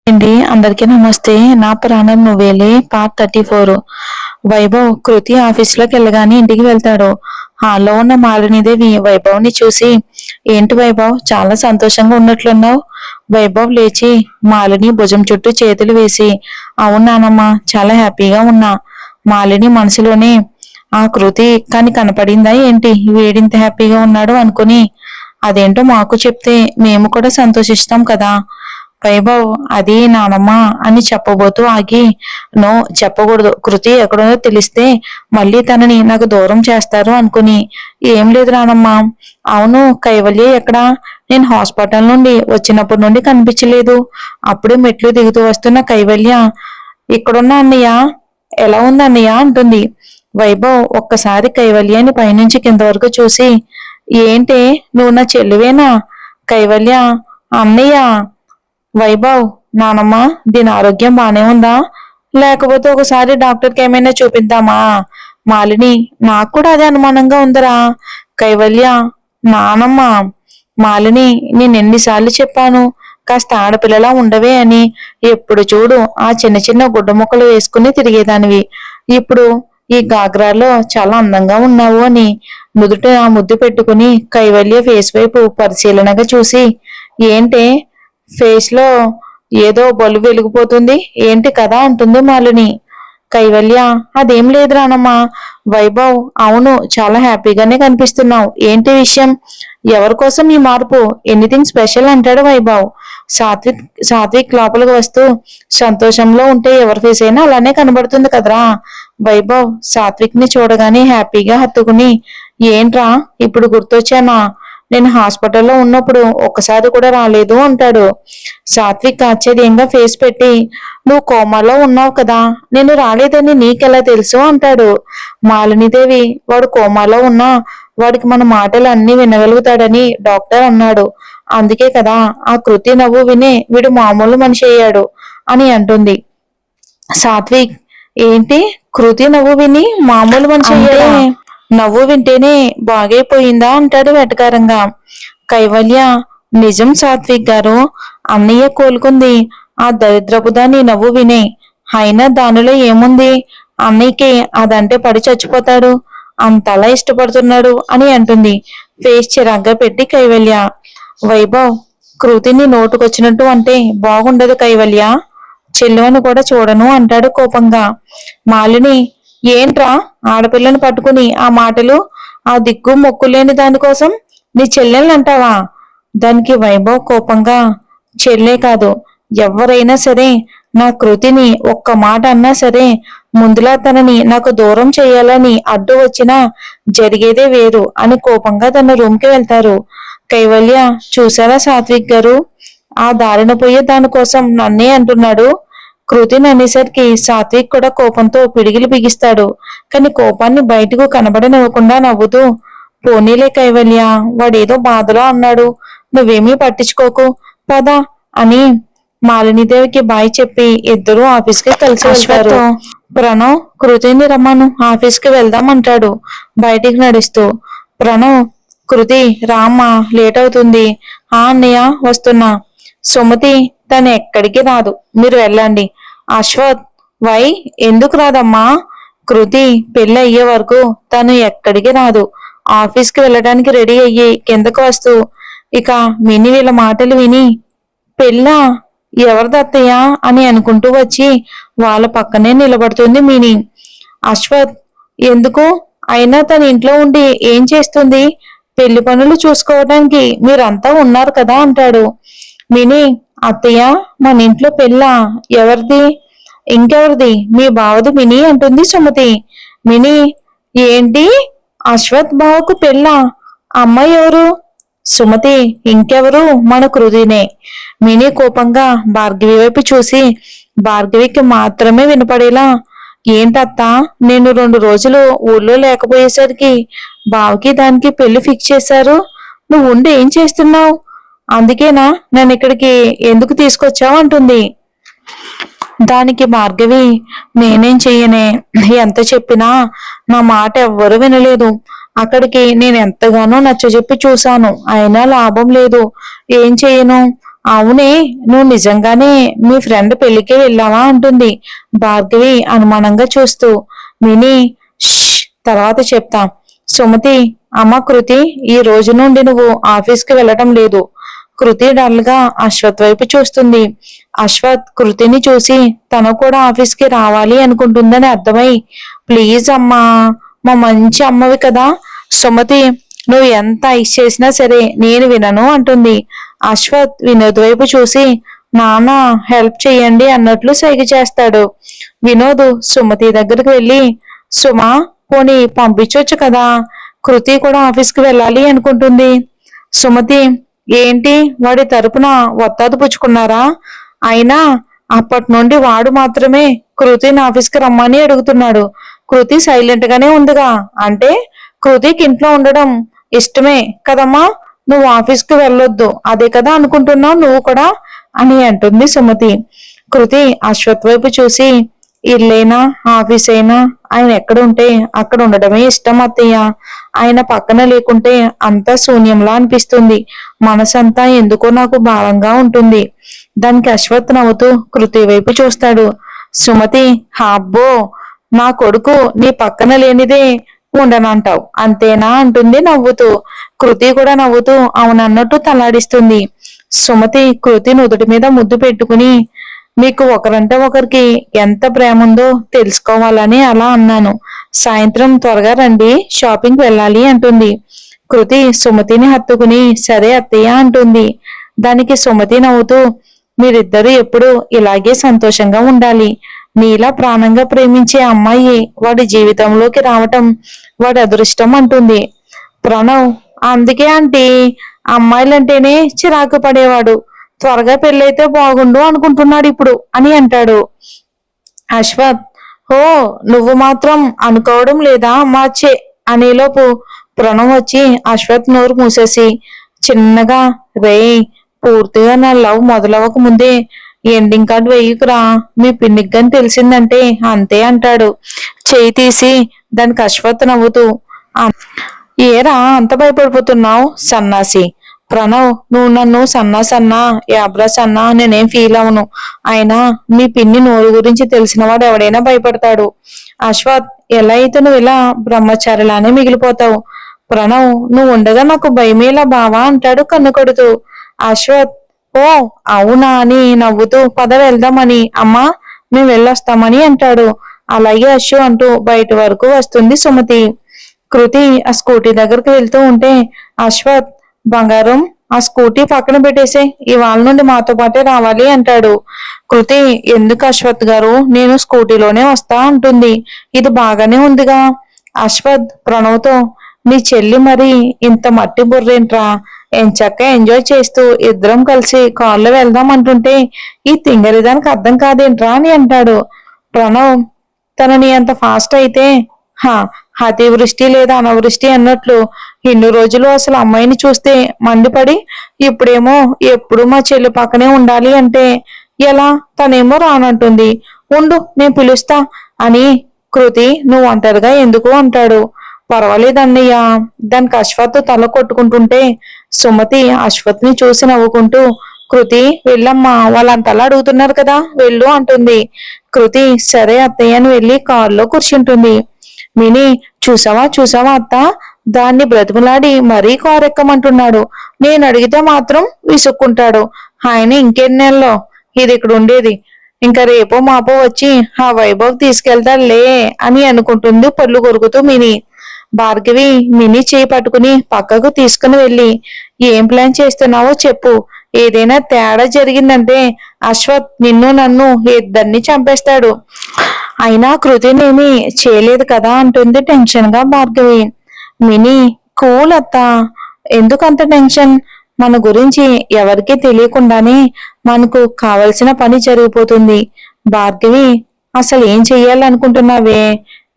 అండి అందరికీ నమస్తే. నా ప్రాణం నువ్వేలే పార్ట్ 34. వైభవ్ కృతి ఆఫీస్ లోకి వెళ్ళగానే ఇంటికి వెళ్తాడు. హాల్లో ఉన్న మాలినీదేవి వైభవ్ ని చూసి, ఏంటి వైభవ్ చాలా సంతోషంగా ఉన్నట్లున్నావు? వైభవ్ లేచి మాలిని భుజం చుట్టూ చేతులు వేసి, అవును నానమ్మ, చాలా హ్యాపీగా ఉన్నా. మాలిని మనసులోనే, ఆ కృతి కానీ కనపడిందా ఏంటి వీడింత హ్యాపీగా ఉన్నాడు అనుకుని, అదేంటో మాకు చెప్తే మేము కూడా సంతోషిస్తాం కదా. వైభవ్ అది నానమ్మ అని చెప్పబోతూ ఆగి, నో చెప్పకూడదు, కృతి ఎక్కడుందో తెలిస్తే మళ్ళీ తనని నాకు దూరం చేస్తారు అనుకుని, ఏం లేదు నానమ్మ. అవును కైవల్య ఎక్కడా? నేను హాస్పిటల్ నుండి వచ్చినప్పటి నుండి కనిపించలేదు. అప్పుడే మెట్లు దిగుతూ వస్తున్న కైవల్య, ఇక్కడున్న అన్నయ్య ఎలా ఉంది అన్నయ్య అంటుంది. వైభవ్ ఒక్కసారి కైవల్యాన్ని పైనుంచి కింద వరకు చూసి, ఏంటే నువ్వు నా చెల్లివేనా? కైవల్య, అన్నయ్య. వైభవ్, నానమ్మ దీని ఆరోగ్యం బానే ఉందా? లేకపోతే ఒకసారి డాక్టర్కి ఏమైనా చూపిద్దామా? మాలిని, నాకు కూడా అదే అనుమానంగా ఉందిరా. కైవల్య, నానమ్మ. మాలిని, నేను ఎన్నిసార్లు చెప్పాను కాస్త ఆడపిల్లలా ఉండవే అని. ఎప్పుడు చూడు ఆ చిన్న చిన్న గుడ్డ ముక్కలు వేసుకుని తిరిగేదానివి. ఇప్పుడు ఈ గాగ్రాలో చాలా అందంగా ఉన్నావు అని నుదుట ఆ ముద్దు పెట్టుకుని కైవల్య ఫేస్ వైపు పరిశీలనగా చూసి, ఏంటే ఫేస్ లో ఏదో బల్బు వెలిగిపోతుంది ఏంటి కదా అంటుంది మాలిని. కైవల్య, అదేం లేదు రానమ్మా. వైభవ్, అవును చాలా హ్యాపీగానే కనిపిస్తున్నావు. ఏంటి విషయం? ఎవరి కోసం ఈ మార్పు? ఎనీథింగ్ స్పెషల్ అంటాడు వైభవ్. సాత్విక్ సాత్విక్ లోపలికి వస్తూ, సంతోషంలో ఉంటే ఎవరి ఫేస్ అయినా అలానే కనబడుతుంది కదరా. వైభవ్ సాత్విక్ ని చూడగానే హ్యాపీగా హత్తుకుని, ఏంట్రా ఇప్పుడు గుర్తొచ్చానా? నేను హాస్పిటల్లో ఉన్నప్పుడు ఒక్కసారి కూడా రాలేదు అంటాడు. సాత్విక్ ఆశ్చర్యంగా ఫేస్ పెట్టి, నువ్వు కోమాలో ఉన్నావు కదా, నేను రాలేదని నీకెలా తెలుసు అంటాడు. మాలినీదేవి, వాడు కోమాలో ఉన్నా వాడికి మన మాటలు అన్ని వినగలుగుతాడని డాక్టర్ అన్నాడు. అందుకే కదా ఆ కృతి నవ్వు విని వీడు మామూలు మనిషి అయ్యాడు అని అంటుంది. సాత్విక్, ఏంటి కృతి నవ్వు విని మామూలు మనిషి అయ్యాడా? నవ్వు వింటేనే బాగైపోయిందా అంటాడు వెటకారంగా. కైవల్య, నిజం సాత్విక్ గారు, అన్నయ్య కోలుకుంది ఆ దరిద్రపు దాని నవ్వు వినే. అయినా దానిలో ఏముంది? అన్నయ్యకి అదంటే పడి చచ్చిపోతాడు, అంతలా ఇష్టపడుతున్నాడు అని అంటుంది ఫేస్ చిరాగ్గా పెట్టి కైవల్య. వైభవ్, కృతిని నోటుకొచ్చినట్టు అంటే బాగుండదు కైవల్య, చెల్లెవని కూడా చూడను అంటాడు కోపంగా. మాలిని, ఏంట్రా ఆడపిల్లని పట్టుకుని ఆ మాటలు? ఆ దిక్కు మొక్కు లేని దానికోసం నీ చెల్లెల్ని అంటావా? దానికి వైభవ్ కోపంగా, చెల్లే కాదు ఎవరైనా సరే నా కృతిని ఒక్క మాట అన్నా సరే ముందులా తనని నాకు దూరం చేయాలని అడ్డు వచ్చినా జరిగేదే వేరు అని కోపంగా తన రూమ్కి వెళ్తారు. కైవల్య, చూసారా సాత్విక్ గారు, ఆ దారిన పోయే దానికోసం నన్నే అంటున్నాడు. కృతిని అనేసరికి సాత్విక్ కూడా కోపంతో పిడిగిలి బిగిస్తాడు. కానీ కోపాన్ని బయటకు కనబడనివ్వకుండా నవ్వుతూ, పోనీలే కైవల్య, వాడేదో బాధలో అన్నాడు, నువ్వేమీ పట్టించుకోకు, పదా అని మాలినీదేవికి బాయ్ చెప్పి ఇద్దరూ ఆఫీస్కి కలిసి వెళ్తారు. ప్రణవ్, కృతిని రమ్మను, ఆఫీస్కి వెళ్దాం అంటాడు బయటికి నడుస్తూ. ప్రణవ్, కృతి రామ్మా, లేట్ అవుతుంది. ఆ అన్నయ్య వస్తున్నా. సుమతి, తను ఎక్కడికి రాదు, మీరు వెళ్ళండి. అశ్వత్, వై ఎందుకు రాదమ్మా? కృతి పెళ్ళి అయ్యే వరకు తను ఎక్కడికి రాదు. ఆఫీస్కి వెళ్ళడానికి రెడీ అయ్యి కిందకు వస్తూ ఇక మిని వీళ్ళ మాటలు విని, పెళ్ళా? ఎవరిదత్తయ్య అని అనుకుంటూ వచ్చి వాళ్ళ పక్కనే నిలబడుతుంది మిని. అశ్వత్, ఎందుకు? అయినా తన ఇంట్లో ఉండి ఏం చేస్తుంది? పెళ్లి పనులు చూసుకోవడానికి మీరంతా ఉన్నారు కదా అంటాడు. మిని, అత్తయ్య మన ఇంట్లో పెళ్ళా? ఎవరిది? ఇంకెవరిది? మీ బావది మిని అంటుంది సుమతి. మిని, ఏంటి అశ్వత్ బావకు పెళ్ళా? అమ్మాయి ఎవరు? సుమతి, ఇంకెవరు, మన కృతినే. మిని కోపంగా భార్గవి వైపు చూసి భార్గవికి మాత్రమే వినపడేలా, ఏంటత్తా, నేను 2 రోజులు ఊళ్ళో లేకపోయేసరికి బావకి దానికి పెళ్లి ఫిక్స్ చేశారు. నువ్వు ఉండి ఏం చేస్తున్నావు? అందుకేనా నన్ను ఇక్కడికి ఎందుకు తీసుకొచ్చావు అంటుంది. దానికి భార్గవి, నేనేం చెయ్యనే, ఎంత చెప్పినా నా మాట ఎవ్వరూ వినలేదు. అక్కడికి నేను ఎంతగానో నచ్చజెప్పి చూశాను, అయినా లాభం లేదు. ఏం చెయ్యను? అవునే, నువ్వు నిజంగానే మీ ఫ్రెండ్ పెళ్లికి వెళ్ళావా అంటుంది భార్గవి అనుమానంగా చూస్తూ. మిని, "ష్, తర్వాత చెప్తా." సుమతి, అమ్మ కృతి, ఈ రోజు నుండి నువ్వు ఆఫీస్కి వెళ్ళటం లేదు. కృతి డల్ గా అశ్వత్ వైపు చూస్తుంది. అశ్వత్ కృతిని చూసి తను కూడా ఆఫీస్కి రావాలి అనుకుంటుందని అర్థమై, "ప్లీజ్ అమ్మా, మా మంచి అమ్మవి కదా." సుమతి, "నువ్వు ఎంత ఐస్ చేసినా సరే నేను వినను" అంటుంది. అశ్వత్ వినోద్ వైపు చూసి, "నాన్న హెల్ప్ చెయ్యండి" అన్నట్లు సైగ చేస్తాడు. వినోద్ సుమతి దగ్గరికి వెళ్ళి, "సుమా, పోనీ పంపించొచ్చు కదా, కృతి కూడా ఆఫీస్కి వెళ్ళాలి అనుకుంటుంది." సుమతి, "ఏంటి, వాడి తరపున వత్తాదు పుచ్చుకున్నారా? అయినా అప్పటి నుండి వాడు మాత్రమే కృతిని ఆఫీస్కి రమ్మని అడుగుతున్నాడు. కృతి సైలెంట్ గానే ఉందిగా, అంటే కృతికి ఇంట్లో ఉండడం ఇష్టమే కదమ్మా. నువ్వు ఆఫీస్కి వెళ్ళొద్దు అదే కదా అనుకుంటున్నావు నువ్వు కూడా" అని అంటుంది సుమతి. కృతి అశ్వత్ వైపు చూసి, "ఇల్లైనా ఆఫీస్ అయినా ఆయన ఎక్కడ ఉంటే అక్కడ ఉండడమే ఇష్టం అత్తయ్య. ఆయన పక్కన లేకుంటే అంతా శూన్యంలా అనిపిస్తుంది. మనసంతా ఎందుకో నాకు భారంగా ఉంటుంది." దానికి అశ్వత్ నవ్వుతూ కృతి వైపు చూస్తాడు. సుమతి, "అబ్బో, నా కొడుకు నీ పక్కన లేనిదే ఉండనంటావు అంతేనా?" అంటుంది నవ్వుతూ. కృతి కూడా నవ్వుతూ అవునన్నట్టు తలాడిస్తుంది. సుమతి కృతి నుదుటి మీద ముద్దు పెట్టుకుని, "మీకు ఒకరంటే ఒకరికి ఎంత ప్రేమ ఉందో తెలుసుకోవాలని అలా అన్నాను. సాయంత్రం త్వరగా రండి, షాపింగ్ వెళ్ళాలి" అంటుంది. కృతి సుమతిని హత్తుకుని, "సరే అత్తయ్య" అంటుంది. దానికి సుమతి నవ్వుతూ, "మీరిద్దరూ ఎప్పుడూ ఇలాగే సంతోషంగా ఉండాలి. నీలా ప్రాణంగా ప్రేమించే అమ్మాయి వాడి జీవితంలోకి రావటం వాడి అదృష్టం" అంటుంది. ప్రణవ్, "అందుకే ఆంటీ, అమ్మాయిలంటేనే చిరాకు పడేవాడు. త్వరగా పెళ్ళైతే బాగుండు అనుకుంటున్నాడు ఇప్పుడు" అని అంటాడు. అశ్వత్, "ఓ, నువ్వు మాత్రం అనుకోవడం లేదా మార్చే" అనేలోపు ప్రణవ్ వచ్చి అశ్వత్ నోరు మూసేసి చిన్నగా, "రేయ్, పూర్తిగా నా లవ్ మొదలవక ముందే ఎండింగ్ కార్డ్ వేయకురా, మీ పిన్నిగ్గని తెలిసిందంటే అంతే" అంటాడు. చేయి తీసి దానికి అశ్వత్ నవ్వుతూ, "ఏరా అంత భయపడిపోతున్నావు సన్నాసి." ప్రణవ్, "నువ్వు నన్ను సన్నా యాబ్రా సన్నా నేనేం ఫీల్ అవను. అయినా మీ పిన్ని నోరు గురించి తెలిసిన వాడు ఎవడైనా భయపడతాడు." అశ్వత్, "ఎలా అయితే నువ్వు ఇలా బ్రహ్మచారిలానే మిగిలిపోతావు." ప్రణవ్, "నువ్వు ఉండగా నాకు భయమేలా బావా" అంటాడు కన్ను కొడుతూ. అశ్వత్, "ఓ అవునా" అని నవ్వుతూ, "పద వెళ్దామని అమ్మా, మేము వెళ్ళొస్తామని" అంటాడు. "అలాగే అశ్వ" అంటూ బయట వరకు వస్తుంది సుమతి. కృతి ఆ స్కూటీ దగ్గరకు వెళ్తూ ఉంటే అశ్వత్, "బంగారం, ఆ స్కూటీ పక్కన పెట్టేసే, ఇవాళ నుండి మాతో పాటే రావాలి" అంటాడు. కృతి, "ఎందుకు అశ్వత్ గారు, నేను స్కూటీలోనే వస్తా" అంటుంది. "ఇది బాగానే ఉందిగా." అశ్వత్ ప్రణవ్తో, "మీ చెల్లి మరి ఇంత మట్టి బుర్రేంట్రా, ఎంచక్క ఎంజాయ్ చేస్తూ ఇద్దరం కలిసి కారులో వెళ్దాం అంటుంటే ఈ తింగరిదానికి అర్థం కాదేంట్రా" అని అంటాడు. ప్రణవ్, "తనని అంత ఫాస్ట్ అయితే హా, అతివృష్టి లేదా అనావృష్టి అన్నట్లు ఇన్ని రోజులు అసలు అమ్మాయిని చూస్తే మండిపడి ఇప్పుడేమో ఎప్పుడు మా చెల్లి పక్కనే ఉండాలి అంటే ఎలా, తనేమో రానంటుంది. ఉండు నేను పిలుస్తా" అని. కృతి, "నువ్వు ఒంటరిగా ఎందుకు" అంటాడు. "పర్వాలేదన్నయ్య." దానికి అశ్వత్ తల కొట్టుకుంటుంటే సుమతి అశ్వత్ ని చూసి నవ్వుకుంటూ, "కృతి, వెళ్ళమ్మా, వాళ్ళంతలా అడుగుతున్నారు కదా, వెళ్ళు" అంటుంది. కృతి, "సరే అత్తయ్య" అని వెళ్ళి కారులో కూర్చుంటుంది. మిని, చూసావా అత్త, దాన్ని బ్రతిమలాడి మరీ కారు ఎక్కమంటున్నాడు. నేను అడిగితే మాత్రం విసుక్కుంటాడు. ఆయన ఇంకెన్నేళ్ళలో ఇది ఇక్కడ ఉండేది, ఇంకా రేపో మాపో వచ్చి ఆ వైభవ్ తీసుకెళ్తాడులే" అని అనుకుంటుంది పళ్ళు కొరుకుతూ మిని. భార్గవి మిని చేయి పట్టుకుని పక్కకు తీసుకుని వెళ్ళి, "ఏం ప్లాన్ చేస్తున్నావో చెప్పు, ఏదైనా తేడా జరిగిందంటే అశ్వత్ నిన్ను నన్ను ఇద్దరిని చంపేస్తాడు." అయినా కృతినేమి చేయలేదు కదా అంటుంది టెన్షన్ గా భార్గవి. మిని, "కూల్ అత్త, ఎందుకంత టెన్షన్? మన గురించి ఎవరికీ తెలియకుండానే మనకు కావలసిన పని జరిగిపోతుంది." భార్గవి, "అసలు ఏం చెయ్యాలనుకుంటున్నావే?"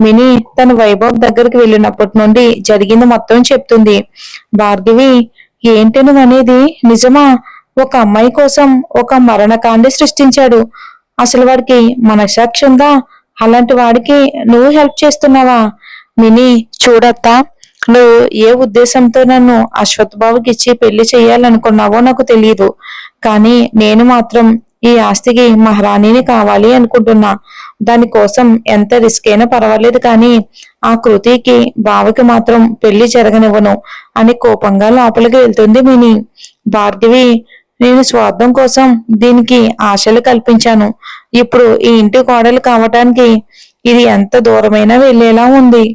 మిని తన వైభవ్ దగ్గరికి వెళ్ళినప్పటి నుండి జరిగింది మొత్తం చెప్తుంది. భార్గవి, "ఏంటి నువ్వు అనేది, నిజమా? ఒక అమ్మాయి కోసం ఒక మరణకాండ సృష్టించాడు. అసలు వాడికి మనసాక్షి ఉందా? అలాంటి వాడికి నువ్వు హెల్ప్ చేస్తున్నావా?" మిని, "చూడత్తా, నువ్వు ఏ ఉద్దేశంతో నన్ను అశ్వత్ బాబుకి ఇచ్చి పెళ్లి చెయ్యాలనుకున్నావో నాకు తెలియదు. కానీ నేను మాత్రం ఈ ఆస్తికి మహారాణిని కావాలి అనుకుంటున్నా. దానికోసం ఎంత రిస్క్ అయినా పర్వాలేదు, కానీ ఆ కృతికి బావకి మాత్రం పెళ్లి జరగనివ్వను అని కోపంగా లోపలికి వెళ్తుంది మిని. భార్గవి, నేను స్వార్థం కోసం దీనికి ఆశలు కల్పించాను. ఇప్పుడు ఈ ఇంటి కోడలు కావటానికి ఇది ఎంత దూరమైనా వెళ్లేలా ఉంది.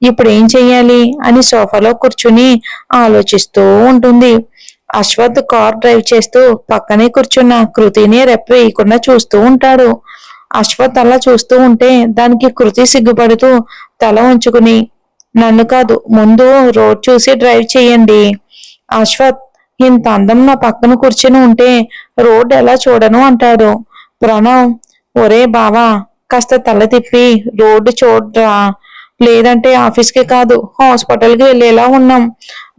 ఇప్పుడు ఏం చెయ్యాలి అని సోఫాలో కూర్చుని ఆలోచిస్తూ ఉంటుంది. అశ్వత్ కార్ డ్రైవ్ చేస్తూ పక్కనే కూర్చున్న కృతిని రెప్పవేయకుండా చూస్తూ ఉంటాడు. అశ్వత్ అలా చూస్తూ ఉంటే దానికి కృతి సిగ్గుపడుతూ తల ఉంచుకుని, నన్ను కాదు, ముందు రోడ్ చూసి డ్రైవ్ చేయండి. అశ్వత్, ఇంత అందం నా పక్కన కూర్చుని ఉంటే రోడ్ ఎలా చూడను అంటాడు. ప్రణవ్, ఒరే బావా, కాస్త తల తిప్పి రోడ్డు చూడరా, లేదంటే ఆఫీస్కి కాదు హాస్పిటల్కి వెళ్ళేలా ఉన్నాం.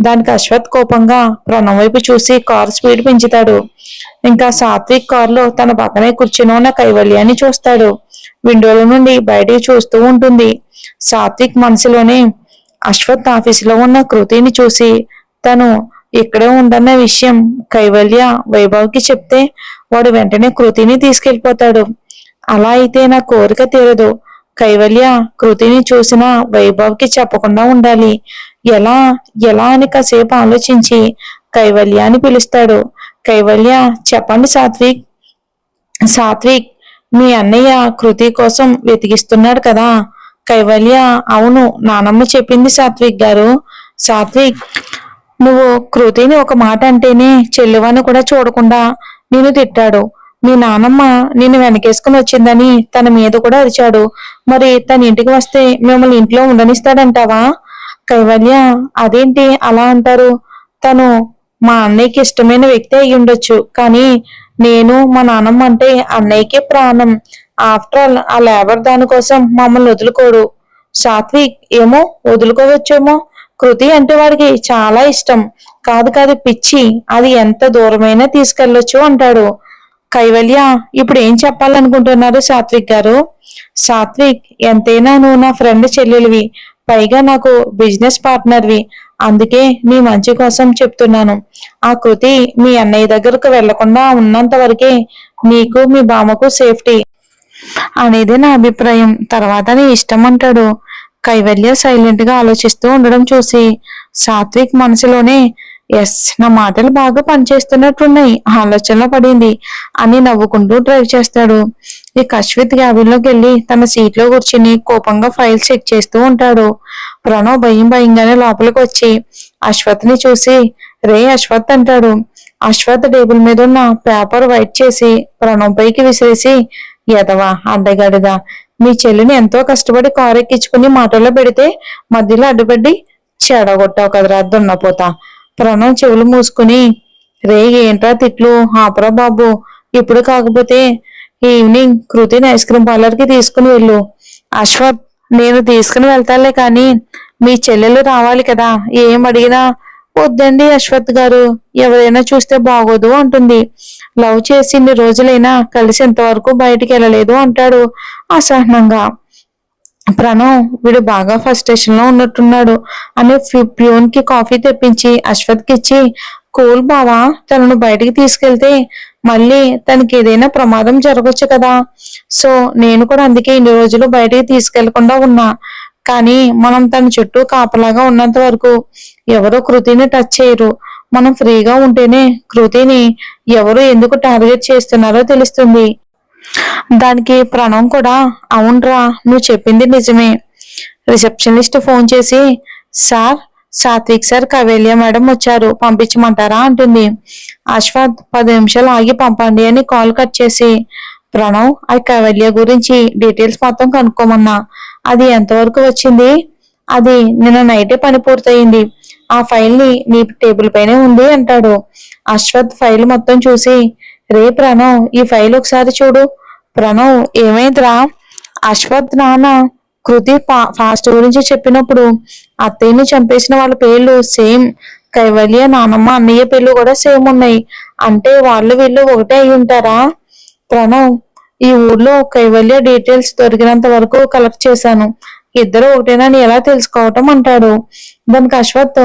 దానికి అశ్వత్ కోపంగా ప్రణవ్ వైపు చూసి కార్ స్పీడ్ పెంచుతాడు. ఇంకా సాత్విక్ కారులో తన పక్కనే కూర్చుని ఉన్న కైవల్యాన్ని చూస్తాడు. విండోల నుండి బయటికి చూస్తూ ఉంటుంది. సాత్విక్ మనసులోనే అశ్వత్ ఆఫీసులో ఉన్న కృతిని చూసి తను ఇక్కడే ఉండన్న విషయం కైవల్య వైభవ్కి చెప్తే వాడు వెంటనే కృతిని తీసుకెళ్లిపోతాడు. అలా అయితే నా కోరిక తీరదు. కైవల్య కృతిని చూసిన వైభవ్కి చెప్పకుండా ఉండాలి. ఎలా ఎలా అని కాసేపు ఆలోచించి కైవల్యాన్ని పిలుస్తాడు. కైవల్య, చెప్పండి సాత్విక్. సాత్విక్, మీ అన్నయ్య కృతి కోసం వెతికిస్తున్నాడు కదా? కైవల్య, అవును, నానమ్మ చెప్పింది సాత్విక్ గారు. సాత్విక్, నువ్వు కృతిని ఒక మాట అంటేనే చెల్లువని కూడా చూడకుండా నేను తిట్టాడు. మీ నానమ్మ నిన్ను వెనకేసుకుని వచ్చిందని తన మీద కూడా అరిచాడు. మరి తన ఇంటికి వస్తే మిమ్మల్ని ఇంట్లో ఉండనిస్తాడంటావా? కైవల్య, అదేంటి అలా అంటారు? తను మా అన్నయ్యకి ఇష్టమైన వ్యక్తి అయి ఉండొచ్చు, కానీ నేను మా నానమ్మ అంటే అన్నయ్యకి ప్రాణం. ఆఫ్టర్ ఆల్ ఆ లేబర్ దానికోసం మమ్మల్ని వదులుకోడు. సాత్విక్, ఏమో వదులుకోవచ్చేమో. కృతి అంటే వాడికి చాలా ఇష్టం. కాదు కాదు, పిచ్చి, అది ఎంత దూరమైనా తీసుకెళ్లొచ్చు అంటాడు. కైవల్య, ఇప్పుడు ఏం చెప్పాలనుకుంటున్నారు సాత్విక్ గారు? సాత్విక్, ఎంతైనా నువ్వు నా ఫ్రెండ్ చెల్లెలివి, పైగా నాకు బిజినెస్ పార్ట్నర్వి. అందుకే నీ మంచి కోసం చెప్తున్నాను. ఆ కృతి మీ అన్నయ్య దగ్గరకు వెళ్లకుండా ఉన్నంత వరకే నీకు మీ బామ్మకు సేఫ్టీ అనేది నా అభిప్రాయం. తర్వాత నీ ఇష్టం అంటాడు. కైవల్య సైలెంట్ గా ఆలోచిస్తూ ఉండడం చూసి సాత్విక్ మనసులోనే, ఎస్, నా మాటలు బాగా పనిచేస్తున్నట్టున్నాయి, ఆలోచనలో పడింది అని నవ్వుకుంటూ డ్రైవ్ చేస్తాడు. ఇక అశ్విత్ క్యాబిన్లోకి వెళ్ళి తన సీట్లో కూర్చుని కోపంగా ఫైల్ చెక్ చేస్తూ ఉంటాడు. ప్రణవ్ భయంగానే లోపలికి వచ్చి అశ్వత్ని చూసి, రే అశ్వత్ అంటాడు. అశ్వత్ టేబుల్ మీద ఉన్న పేపర్ వైట్ చేసి ప్రణవ్ పైకి విసిరేసి, ఎదవా అడ్డగడిదా, మీ చెల్లిని ఎంతో కష్టపడి కారు ఎక్కించుకుని మాటల్లో పెడితే మధ్యలో అడ్డుపడి చెడగొట్టావు కదరా దున్నపోతా. ప్రణవ్ చెవులు మూసుకుని, రే ఏంట్రా తిట్లు, ఆపరా బాబు, ఇప్పుడు కాకపోతే ఈవినింగ్ కృతిని ఐస్ క్రీమ్ పార్లర్ కి తీసుకుని వెళ్ళు. అశ్వత్, నేను తీసుకుని వెళ్తాలే, కానీ మీ చెల్లెలు రావాలి కదా, ఏం అడిగినా వద్దండి అశ్వత్ గారు, ఎవరైనా చూస్తే బాగోదు అంటుంది. లవ్ చేసి ఇన్ని రోజులైనా కలిసి ఇంతవరకు బయటికి వెళ్ళలేదు అంటాడు అసహనంగా. ప్రణవ్, వీడు బాగా ఫ్రస్ట్రేషన్ లో ఉన్నట్టున్నాడు అని ప్యూన్ కి కాఫీ తెప్పించి అశ్వత్ కి ఇచ్చి, కూల్ బావా, తనను బయటికి తీసుకెళ్తే మళ్ళీ తనకి ఏదైనా ప్రమాదం జరగచ్చు కదా. సో నేను కూడా అందుకే ఇన్ని రోజులు బయటికి తీసుకెళ్లకుండా ఉన్నా. కానీ మనం తన చుట్టూ కాపలాగా ఉన్నంత వరకు ఎవరు కృతిని టచ్ చేయరు. మనం ఫ్రీగా ఉంటేనే కృతిని ఎవరు ఎందుకు టార్గెట్ చేస్తున్నారో తెలుస్తుంది. దానికి ప్రణవ్ కూడా, అవునరా, నువ్వు చెప్పింది నిజమే. రిసెప్షనిస్ట్ ఫోన్ చేసి, సార్, సాత్విక్ సార్ కవేలియా మేడం వచ్చారు, పంపించమంటారా అంటుంది. అశ్వత్, 10 నిమిషాలు ఆగి పంపండి అని కాల్ కట్ చేసి, ప్రణవ్, ఆ కవేలియా గురించి డీటెయిల్స్ మొత్తం కనుక్కోమన్నా. అది ఎంతవరకు వచ్చింది? అది నిన్న నైటే పని పూర్తయింది. ఆ ఫైల్ నీ టేబుల్ పైనే ఉంది అంటాడు. అశ్వత్ ఫైల్ మొత్తం చూసి, రే ప్రణవ్, ఈ ఫైల్ ఒకసారి చూడు. ప్రణవ్, ఏమైందిరా? అశ్వత్ నాన్న కృతి ఫాస్ట్ గురించి చెప్పినప్పుడు అత్తయ్యని చంపేసిన వాళ్ళ పేర్లు సేమ్. కైవల్య నానమ్మ అన్నయ్య పేర్లు కూడా సేమ్ ఉన్నాయి. అంటే వాళ్ళు వీళ్ళు ఒకటే అయి ఉంటారా? ప్రణవ్, ఈ ఊర్లో కైవల్య డీటెయిల్స్ దొరికినంత వరకు కలెక్ట్ చేశాను. ఇద్దరు ఒకటేనని ఎలా తెలుసుకోవటం అంటాడు. దానికి అశ్వత్,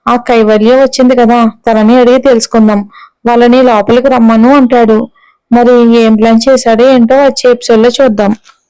ఆ కైవల్య వచ్చింది కదా, తనని అడిగి తెలుసుకుందాం, వాళ్ళని లోపలికి రమ్మను అంటాడు. మరి ఏం ప్లాన్ చేశాడో ఏంటో వచ్చే ఎపిసోడ్ లో చూద్దాం.